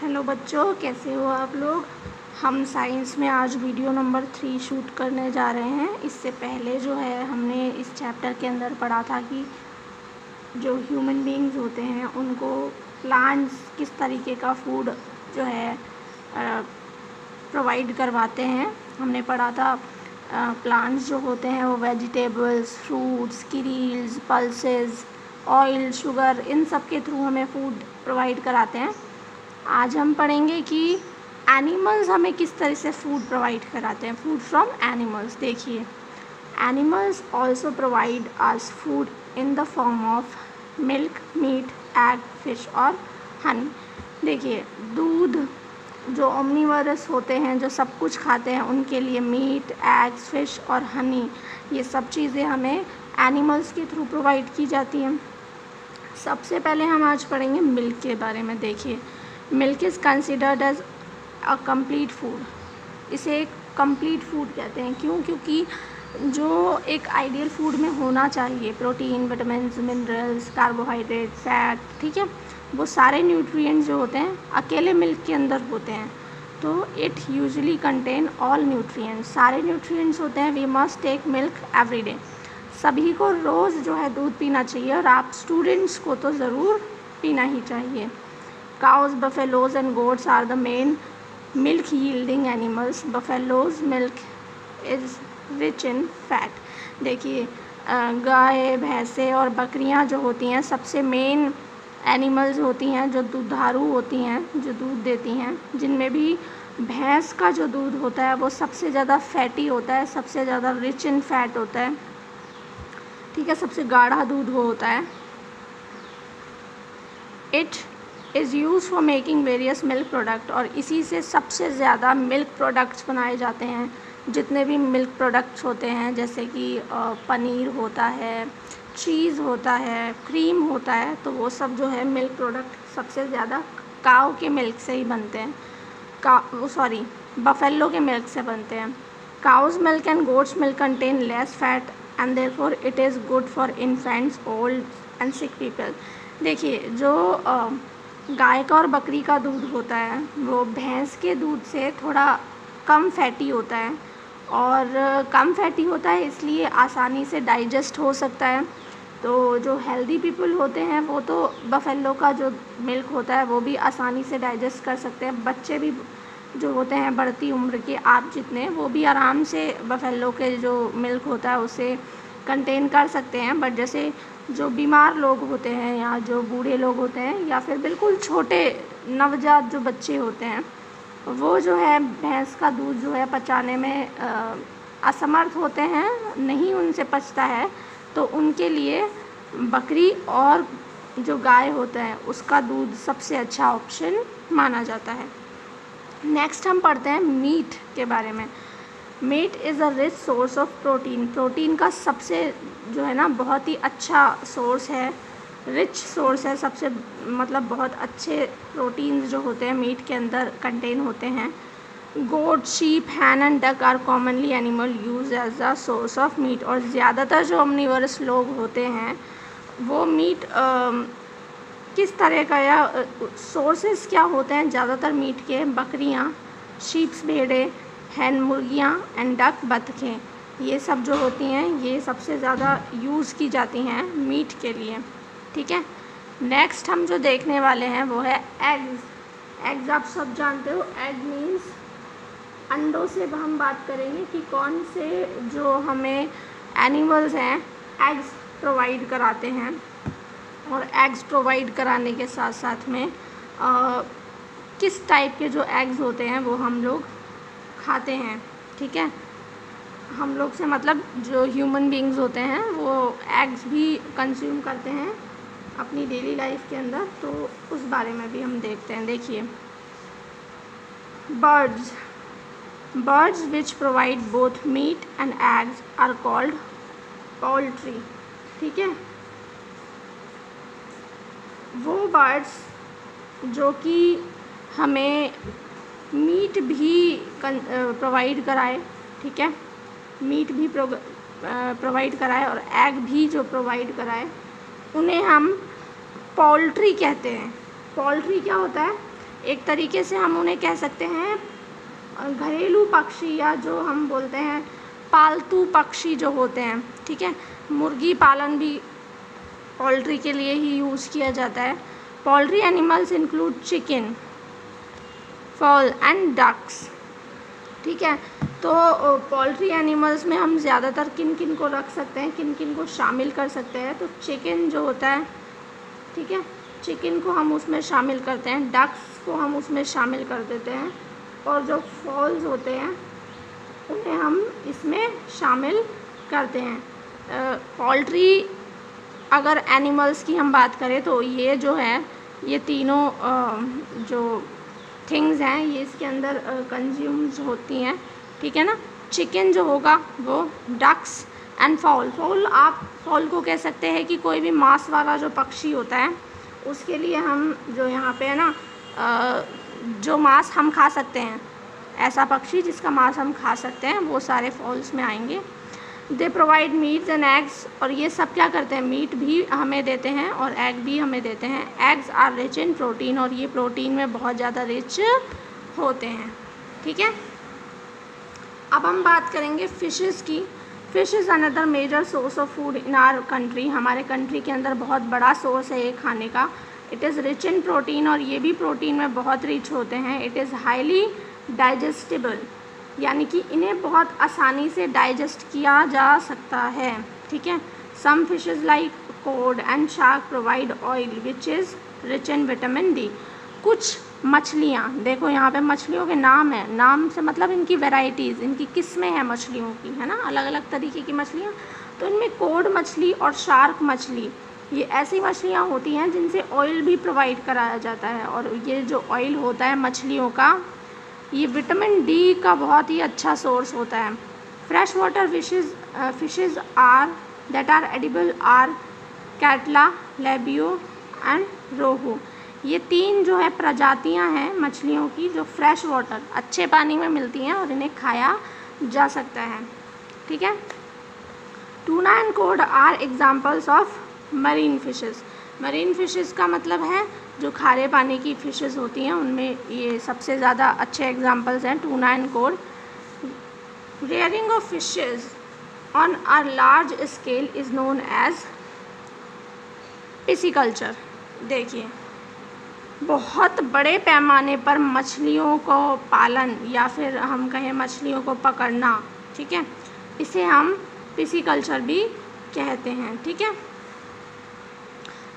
Hello बच्चों, कैसे हो आप लोग। हम साइंस में आज वीडियो नंबर 3 शूट करने जा रहे हैं। इससे पहले जो है हमने इस चैप्टर के अंदर पढ़ा था कि जो ह्यूमन बीइंग्स होते हैं उनको प्लांट्स किस तरीके का फूड जो है प्रोवाइड करवाते हैं। हमने पढ़ा था प्लांट्स जो होते हैं वो vegetables, fruits, cereals, pulses, oil, sugar, इन सब के थ्रू हमें फूड प्रोवाइड कराते हैं। आज हम पढ़ेंगे कि एनिमल्स हमें किस तरह से फूड प्रोवाइड कराते हैं, फूड फ्रॉम एनिमल्स। देखिए, animals also provide us food in the form of milk, meat, egg, fish और हनी। देखिए, दूध जो ओमनीवरस होते हैं, जो सब कुछ खाते हैं, उनके लिए मीट, एग्स, फिश और हनी, ये सब चीज़ें हमें एनिमल्स के थ्रू प्रोवाइड की जाती हैं। सबसे पहले हम आज पढ़ेंगे मिल्क के बारे में। देखिए, milk is considered as a complete food. इसे एक कंप्लीट फूड कहते हैं। क्यों? क्योंकि जो एक आइडियल फूड में होना चाहिए, protein, vitamins, minerals, carbohydrate, fat, ठीक है, वो सारे न्यूट्रिएंट्स जो होते हैं अकेले मिल्क के अंदर होते हैं। तो it usually contain all nutrients, सारे न्यूट्रिएंट्स होते हैं। We must take milk every day. सभी को रोज़ जो है दूध पीना चाहिए, और आप स्टूडेंट्स को तो ज़रूर पीना ही चाहिए। Cows, buffaloes and goats are the main milk yielding animals. Buffaloes milk is rich in fat. देखिए, गाय, भैंसे और बकरियां जो होती हैं सबसे मेन एनिमल्स होती हैं, जो दुधारू होती हैं, जो दूध देती हैं। जिनमें भी भैंस का जो दूध होता है वो सबसे ज़्यादा फैटी होता है, सबसे ज़्यादा रिच इन फैट होता है, ठीक है, सबसे गाढ़ा दूध वो होता है। It is use for making various milk product, और इसी से सबसे ज़्यादा मिल्क प्रोडक्ट्स बनाए जाते हैं। जितने भी मिल्क प्रोडक्ट्स होते हैं, जैसे कि पनीर होता है, चीज़ होता है, क्रीम होता है, तो वो सब जो है मिल्क प्रोडक्ट सबसे ज़्यादा काऊ के मिल्क से ही बनते हैं। बफेलो के मिल्क से बनते हैं। Cow's milk and goat's milk contain less fat and therefore it is good for infants, old and sick people. देखिए, जो गाय का और बकरी का दूध होता है वो भैंस के दूध से थोड़ा कम फैटी होता है, और कम फैटी होता है इसलिए आसानी से डाइजेस्ट हो सकता है। तो जो हेल्दी पीपल होते हैं वो तो बफेलो का जो मिल्क होता है वो भी आसानी से डाइजेस्ट कर सकते हैं। बच्चे भी जो होते हैं बढ़ती उम्र के, आप जितने, वो भी आराम से बफेलो के जो मिल्क होता है उसे कंटेन कर सकते हैं। बट जैसे जो बीमार लोग होते हैं, या जो बूढ़े लोग होते हैं, या फिर बिल्कुल छोटे नवजात जो बच्चे होते हैं, वो जो है भैंस का दूध जो है पचाने में असमर्थ होते हैं, नहीं उनसे पचता है, तो उनके लिए बकरी और जो गाय होता है उसका दूध सबसे अच्छा ऑप्शन माना जाता है। नेक्स्ट हम पढ़ते हैं मीट के बारे में। Meat is a rich source of protein. Protein का सबसे जो है ना बहुत ही अच्छा सोर्स है, रिच सोर्स है, सबसे मतलब बहुत अच्छे प्रोटीन्स जो होते हैं मीट के अंदर कंटेन होते हैं। Goat, sheep, hen and duck are commonly animal use as a source of meat. और ज़्यादातर जो ओमनीवरस लोग होते हैं वो मीट किस तरह का, या सोर्सेस क्या होते हैं ज़्यादातर मीट के? बकरियाँ, शीप्स, भेड़ें, हैन मुर्गियाँ एंड डक बतखें, ये सब जो होती हैं ये सबसे ज़्यादा यूज़ की जाती हैं मीट के लिए, ठीक है। नेक्स्ट हम जो देखने वाले हैं वो है एग्स। एग्स आप सब जानते हो, एग मीन्स अंडों से हम बात करेंगे कि कौन से जो हमें एनिमल्स हैं एग्स प्रोवाइड कराते हैं। और एग्स प्रोवाइड कराने के साथ साथ में किस टाइप के जो एग्स होते हैं वो हम लोग खाते हैं, ठीक है। हम लोग से मतलब जो ह्यूमन बीइंग्स होते हैं वो एग्स भी कंज्यूम करते हैं अपनी डेली लाइफ के अंदर, तो उस बारे में भी हम देखते हैं। देखिए, birds which provide both meat and eggs are called poultry, ठीक है। वो बर्ड्स जो कि हमें मीट भी प्रोवाइड कराए, ठीक है, मीट भी प्रोवाइड कराए और एग भी जो प्रोवाइड कराए, उन्हें हम पोल्ट्री कहते हैं। पोल्ट्री क्या होता है? एक तरीके से हम उन्हें कह सकते हैं घरेलू पक्षी, या जो हम बोलते हैं पालतू पक्षी जो होते हैं, ठीक है। मुर्गी पालन भी पोल्ट्री के लिए ही यूज़ किया जाता है। Poultry animals include chicken, fowl and ducks, ठीक है। तो पोल्ट्री एनिमल्स में हम ज़्यादातर किन किन को रख सकते हैं, किन किन को शामिल कर सकते हैं, तो चिकन जो होता है, ठीक है, चिकन को हम उसमें शामिल करते हैं, डक्स को हम उसमें शामिल कर देते हैं, और जो फॉल्स होते हैं उन्हें हम इसमें शामिल करते हैं। पोल्ट्री अगर एनिमल्स की हम बात करें तो ये जो है, ये तीनों जो थिंग्स हैं ये इसके अंदर कंज्यूम्स होती हैं, ठीक है ना। चिकन जो होगा वो डक्स एंड फाउल, आप फाउल को कह सकते हैं कि कोई भी मांस वाला जो पक्षी होता है उसके लिए हम जो यहाँ पे है ना जो मांस हम खा सकते हैं, ऐसा पक्षी जिसका मांस हम खा सकते हैं, वो सारे फॉल्स में आएंगे। They provide meets and eggs, और ये सब क्या करते हैं, मीट भी हमें देते हैं और एग भी हमें देते हैं। Eggs are rich in protein, और ये प्रोटीन में बहुत ज़्यादा रिच होते हैं, ठीक है। अब हम बात करेंगे फ़िशेस की। Fish is another major source of food in our country, हमारे कंट्री के अंदर बहुत बड़ा सोर्स है ये खाने का। It is rich in protein, और ये भी प्रोटीन में बहुत रिच होते हैं। इट इज़ हाईली डाइजेस्टिबल, यानी कि इन्हें बहुत आसानी से डाइजेस्ट किया जा सकता है, ठीक है। Some fishes like cod and shark provide oil which is rich in vitamin D. कुछ मछलियाँ, देखो यहाँ पे मछलियों के नाम है, नाम से मतलब इनकी वैरायटीज़, इनकी किस्में हैं मछलियों की, है ना, अलग अलग तरीके की मछलियाँ। तो इनमें कोड मछली और शार्क मछली, ये ऐसी मछलियाँ होती हैं जिनसे ऑयल भी प्रोवाइड कराया जाता है, और ये जो ऑयल होता है मछलियों का, ये विटामिन डी का बहुत ही अच्छा सोर्स होता है। Fresh water fishes are that are edible are catla, labeo and rohu. ये तीन जो है प्रजातियां हैं मछलियों की जो फ्रेश वाटर, अच्छे पानी में मिलती हैं और इन्हें खाया जा सकता है, ठीक है। Tuna and cod are examples of marine fishes. Marine fishes का मतलब है जो खारे पानी की फ़िशेज़ होती हैं, उनमें ये सबसे ज़्यादा अच्छे एग्जांपल्स हैं tuna and cod. Rearing of fishes on a large scale is known as pisciculture. देखिए, बहुत बड़े पैमाने पर मछलियों को पालन, या फिर हम कहें मछलियों को पकड़ना, ठीक है, इसे हम पिसीकल्चर भी कहते हैं, ठीक है।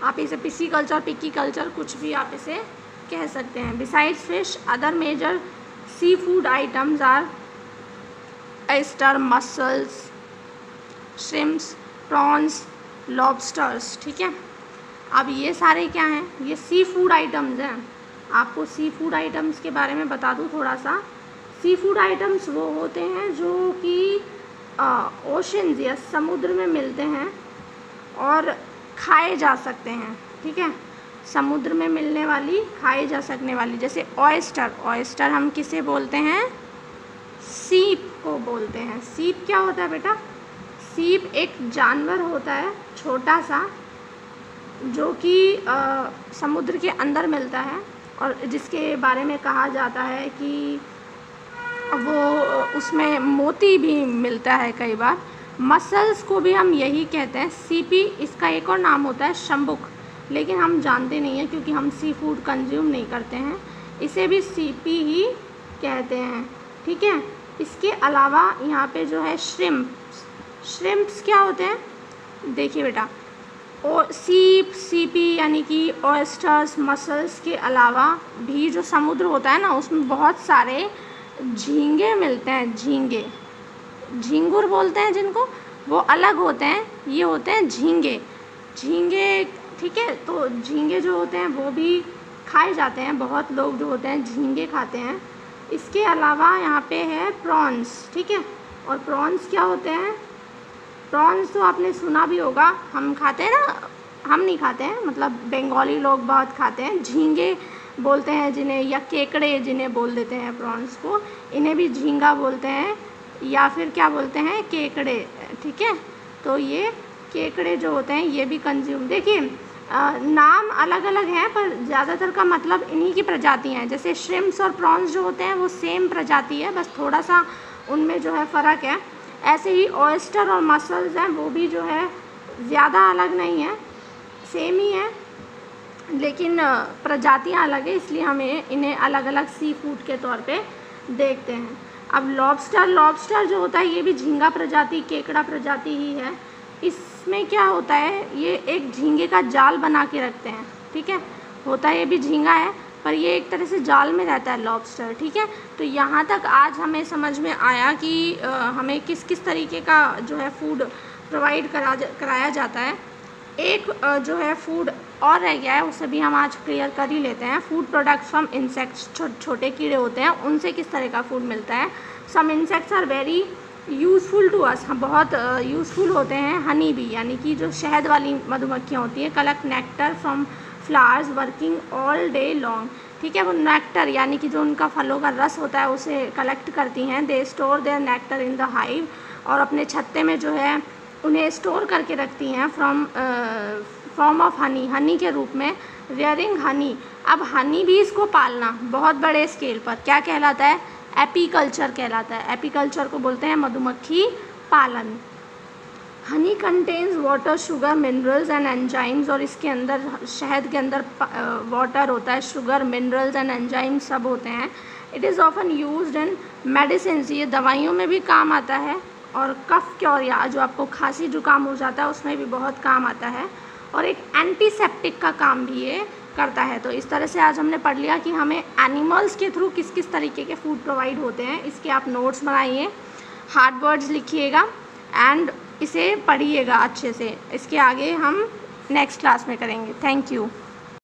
आप इसे पिसीकल्चर, पिकीकल्चर, कुछ भी आप इसे कह सकते हैं। Besides fish other major sea food items are oyster, mussels, shrimps, prawns, lobsters, ठीक है। अब ये सारे क्या हैं, ये सी फूड आइटम्स हैं। आपको सी फूड आइटम्स के बारे में बता दूँ थोड़ा सा। सी फूड आइटम्स वो होते हैं जो कि ओशंस या समुद्र में मिलते हैं और खाए जा सकते हैं, ठीक है। समुद्र में मिलने वाली, खाई जा सकने वाली, जैसे ऑयस्टर। ऑयस्टर हम किसे बोलते हैं, सीप को बोलते हैं। सीप क्या होता है बेटा, सीप एक जानवर होता है छोटा सा, जो कि समुद्र के अंदर मिलता है, और जिसके बारे में कहा जाता है कि वो उसमें मोती भी मिलता है कई बार। मसल्स को भी हम यही कहते हैं, सीपी। इसका एक और नाम होता है शंबुक, लेकिन हम जानते नहीं हैं क्योंकि हम सी फूड कंज्यूम नहीं करते हैं। इसे भी सीपी ही कहते हैं, ठीक है। इसके अलावा यहाँ पे जो है श्रिम्प्स। श्रिम्प्स क्या होते हैं, देखिए बेटा, और सीप, सीपी यानी कि ऑयस्टर्स, मसल्स के अलावा भी जो समुद्र होता है ना, उसमें बहुत सारे झींगे मिलते हैं। झींगे, झींगुर बोलते हैं जिनको, वो अलग होते हैं, ये होते हैं झींगे। झींगे, ठीक है। तो झींगे जो होते हैं वो भी खाए जाते हैं, बहुत लोग जो होते हैं झींगे खाते हैं। इसके अलावा यहाँ पे है प्रॉन्स, ठीक है। और प्रॉन्स क्या होते हैं, प्रॉन्स तो आपने सुना भी होगा, हम खाते हैं ना, हम नहीं खाते हैं, मतलब बंगाली लोग बहुत खाते हैं। झींगे बोलते हैं जिन्हें, या केकड़े जिन्हें बोल देते हैं प्रॉन्स को, इन्हें भी झींगा बोलते हैं, या फिर क्या बोलते हैं, केकड़े, ठीक है। तो ये केकड़े जो होते हैं ये भी कंज्यूम, देखिए नाम अलग अलग हैं पर ज़्यादातर का मतलब इन्हीं की प्रजातियाँ हैं। जैसे श्रिम्प्स और प्रॉन्स जो होते हैं वो सेम प्रजाति है, बस थोड़ा सा उनमें जो है फ़र्क है। ऐसे ही ऑयस्टर और मसल्स हैं, वो भी जो है ज़्यादा अलग नहीं है, सेम ही है, लेकिन प्रजातियाँ अलग है, इसलिए हमें इन्हें अलग अलग सी फूड के तौर पे देखते हैं। अब लॉबस्टर जो होता है ये भी झींगा प्रजाति, केकड़ा प्रजाति ही है। इसमें क्या होता है, ये एक झींगे का जाल बना के रखते हैं, ठीक है। होता है ये भी झींगा है पर ये एक तरह से जाल में रहता है लॉबस्टर, ठीक है। तो यहाँ तक आज हमें समझ में आया कि हमें किस किस तरीके का जो है फूड प्रोवाइड कराया जाता है। एक जो है फूड और रह गया है, उसे भी हम आज क्लियर कर ही लेते हैं। फूड प्रोडक्ट्स फ्रॉम इंसेक्ट्स, छोटे कीड़े होते हैं, उनसे किस तरह का फूड मिलता है। Some insects are very useful to us, बहुत यूज़फुल होते हैं। हनी बी यानी कि जो शहद वाली मधुमक्खियाँ होती हैं, collect nectar from flowers working all day long, ठीक है। वो नेक्टर यानी कि जो उनका फलों का रस होता है उसे कलेक्ट करती हैं। They store their nectar in the hive, और अपने छत्ते में जो है उन्हें स्टोर करके रखती हैं फॉर्म ऑफ हनी के रूप में। रेयरिंग हनी, अब हनी बीज को पालना बहुत बड़े स्केल पर क्या कहलाता है, एपीकल्चर कहलाता है। एपीकल्चर को बोलते हैं मधुमक्खी पालन। Honey contains water, sugar, minerals and enzymes, और इसके अंदर शहद के अंदर वाटर होता है, शुगर, मिनरल्स एंड एंजाइम्स सब होते हैं। It is often used in medicine, ये दवाइयों में भी काम आता है, और कफ क्योर या जो आपको खांसी जुकाम हो जाता है उसमें भी बहुत काम आता है, और एक एंटीसेप्टिक का काम भी ये करता है। तो इस तरह से आज हमने पढ़ लिया कि हमें एनिमल्स के थ्रू किस किस तरीके के फूड प्रोवाइड होते हैं। इसके आप नोट्स बनाइए, हार्ड वर्ड्स लिखिएगा एंड इसे पढ़िएगा अच्छे से। इसके आगे हम नेक्स्ट क्लास में करेंगे। Thank you.